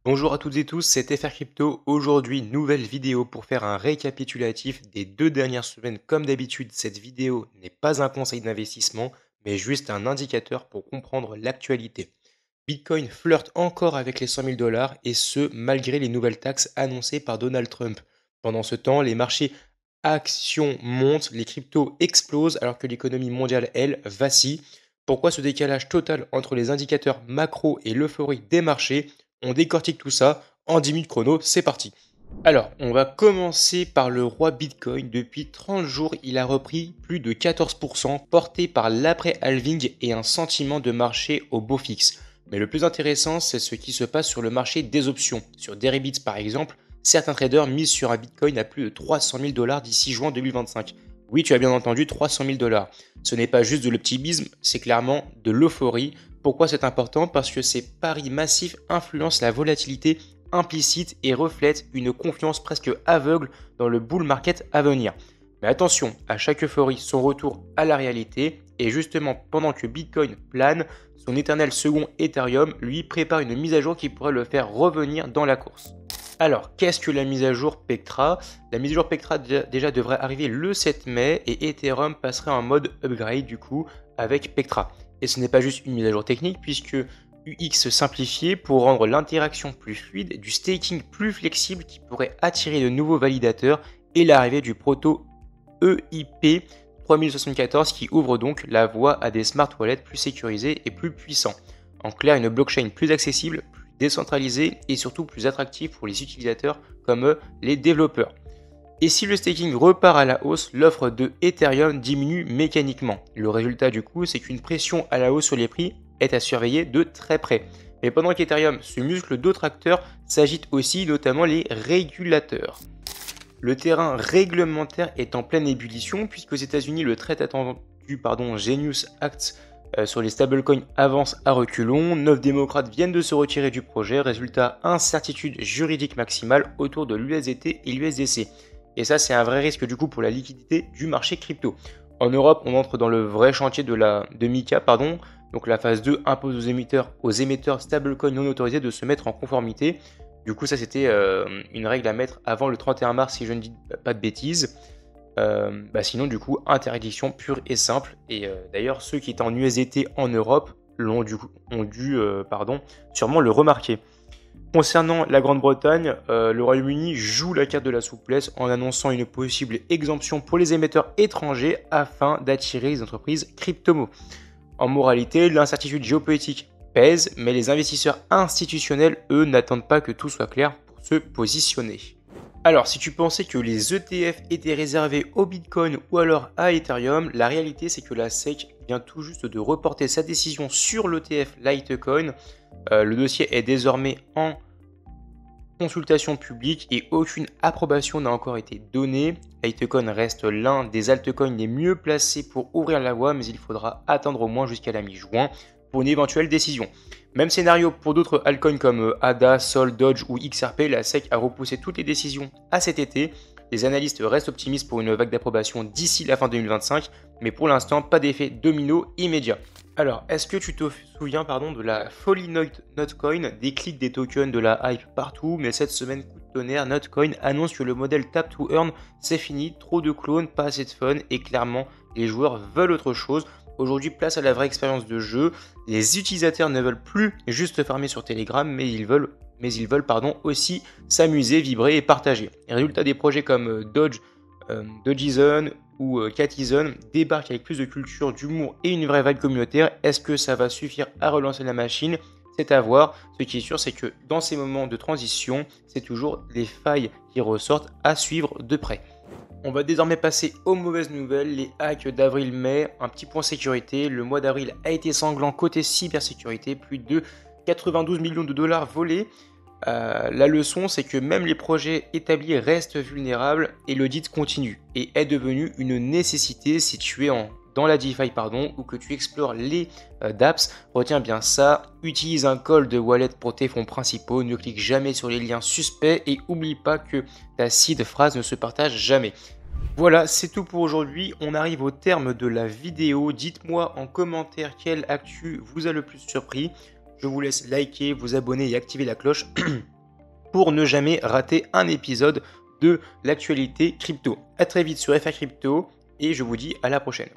Bonjour à toutes et tous, c'est FR Crypto. Aujourd'hui, nouvelle vidéo pour faire un récapitulatif des 2 dernières semaines. Comme d'habitude, cette vidéo n'est pas un conseil d'investissement, mais juste un indicateur pour comprendre l'actualité. Bitcoin flirte encore avec les 100 000 $ et ce, malgré les nouvelles taxes annoncées par Donald Trump. Pendant ce temps, les marchés actions montent, les cryptos explosent alors que l'économie mondiale, elle, vacille. Pourquoi ce décalage total entre les indicateurs macro et l'euphorie des marchés? On décortique tout ça en 10 minutes chrono, c'est parti. Alors, on va commencer par le roi Bitcoin. Depuis 30 jours, il a repris plus de 14%, porté par l'après-halving et un sentiment de marché au beau fixe. Mais le plus intéressant, c'est ce qui se passe sur le marché des options. Sur Deribit par exemple, certains traders misent sur un Bitcoin à plus de 300 000 $ d'ici juin 2025. Oui, tu as bien entendu, 300 000 $. Ce n'est pas juste de l'optimisme, c'est clairement de l'euphorie. Pourquoi c'est important? Parce que ces paris massifs influencent la volatilité implicite et reflètent une confiance presque aveugle dans le bull market à venir. Mais attention, à chaque euphorie, son retour à la réalité, et justement pendant que Bitcoin plane, son éternel second Ethereum lui prépare une mise à jour qui pourrait le faire revenir dans la course. Alors, qu'est-ce que la mise à jour Pectra? La mise à jour Pectra déjà devrait arriver le 7 mai et Ethereum passerait en mode upgrade du coup avec Pectra. Et ce n'est pas juste une mise à jour technique puisque UX simplifié pour rendre l'interaction plus fluide, du staking plus flexible qui pourrait attirer de nouveaux validateurs et l'arrivée du proto EIP 3074 qui ouvre donc la voie à des smart wallets plus sécurisés et plus puissants. En clair, une blockchain plus accessible, plus décentralisée et surtout plus attractive pour les utilisateurs comme les développeurs. Et si le staking repart à la hausse, l'offre de Ethereum diminue mécaniquement. Le résultat du coup, c'est qu'une pression à la hausse sur les prix est à surveiller de très près. Mais pendant qu'Ethereum se muscle, d'autres acteurs s'agitent aussi, notamment les régulateurs. Le terrain réglementaire est en pleine ébullition puisqu'aux États-Unis, le très attendu Genius Act sur les stablecoins avance à reculons. 9 démocrates viennent de se retirer du projet. Résultat, incertitude juridique maximale autour de l'USDT et l'USDC. Et ça, c'est un vrai risque du coup pour la liquidité du marché crypto. En Europe, on entre dans le vrai chantier de MiCA, donc la phase 2 impose aux émetteurs stablecoin non autorisés de se mettre en conformité. Du coup, ça c'était une règle à mettre avant le 31 mars si je ne dis pas de bêtises. Sinon, du coup, interdiction pure et simple. Et d'ailleurs, ceux qui étaient en USDT en Europe ont dû sûrement le remarquer. Concernant la Grande-Bretagne, le Royaume-Uni joue la carte de la souplesse en annonçant une possible exemption pour les émetteurs étrangers afin d'attirer les entreprises crypto-mo. En moralité, l'incertitude géopolitique pèse, mais les investisseurs institutionnels, eux, n'attendent pas que tout soit clair pour se positionner. Alors, si tu pensais que les ETF étaient réservés au Bitcoin ou alors à Ethereum, la réalité c'est que la SEC vient tout juste de reporter sa décision sur l'ETF Litecoin. Le dossier est désormais en consultation publique et aucune approbation n'a encore été donnée. Litecoin reste l'un des altcoins les mieux placés pour ouvrir la voie, mais il faudra attendre au moins jusqu'à la mi-juin pour une éventuelle décision. Même scénario pour d'autres altcoins comme ADA, Sol, Dodge ou XRP, la SEC a repoussé toutes les décisions à cet été. Les analystes restent optimistes pour une vague d'approbation d'ici la fin 2025, mais pour l'instant, pas d'effet domino immédiat. Alors, est-ce que tu te souviens de la folie Notcoin, des clics des tokens, de la hype partout, mais cette semaine, coup de tonnerre, Notcoin annonce que le modèle Tap to Earn, c'est fini, trop de clones, pas assez de fun, et clairement, les joueurs veulent autre chose. Aujourd'hui, place à la vraie expérience de jeu. Les utilisateurs ne veulent plus juste farmer sur Telegram, mais ils veulent aussi s'amuser, vibrer et partager. Les résultats des projets comme Dodgeizone ou Catizone débarquent avec plus de culture, d'humour et une vraie vague communautaire. Est-ce que ça va suffire à relancer la machine? C'est à voir. Ce qui est sûr, c'est que dans ces moments de transition, c'est toujours les failles qui ressortent à suivre de près. On va désormais passer aux mauvaises nouvelles, les hacks d'avril-mai. Un petit point sécurité, le mois d'avril a été sanglant côté cybersécurité, plus de 92 millions de dollars volés. La leçon, c'est que même les projets établis restent vulnérables et l'audit continue et est devenu une nécessité si tu es dans la DeFi ou que tu explores les dApps. Retiens bien ça, utilise un cold wallet pour tes fonds principaux, ne clique jamais sur les liens suspects et oublie pas que ta seed phrase ne se partage jamais. Voilà, c'est tout pour aujourd'hui. On arrive au terme de la vidéo. Dites-moi en commentaire quelle actu vous a le plus surpris. Je vous laisse liker, vous abonner et activer la cloche pour ne jamais rater un épisode de l'actualité crypto. A très vite sur FR Crypto et je vous dis à la prochaine.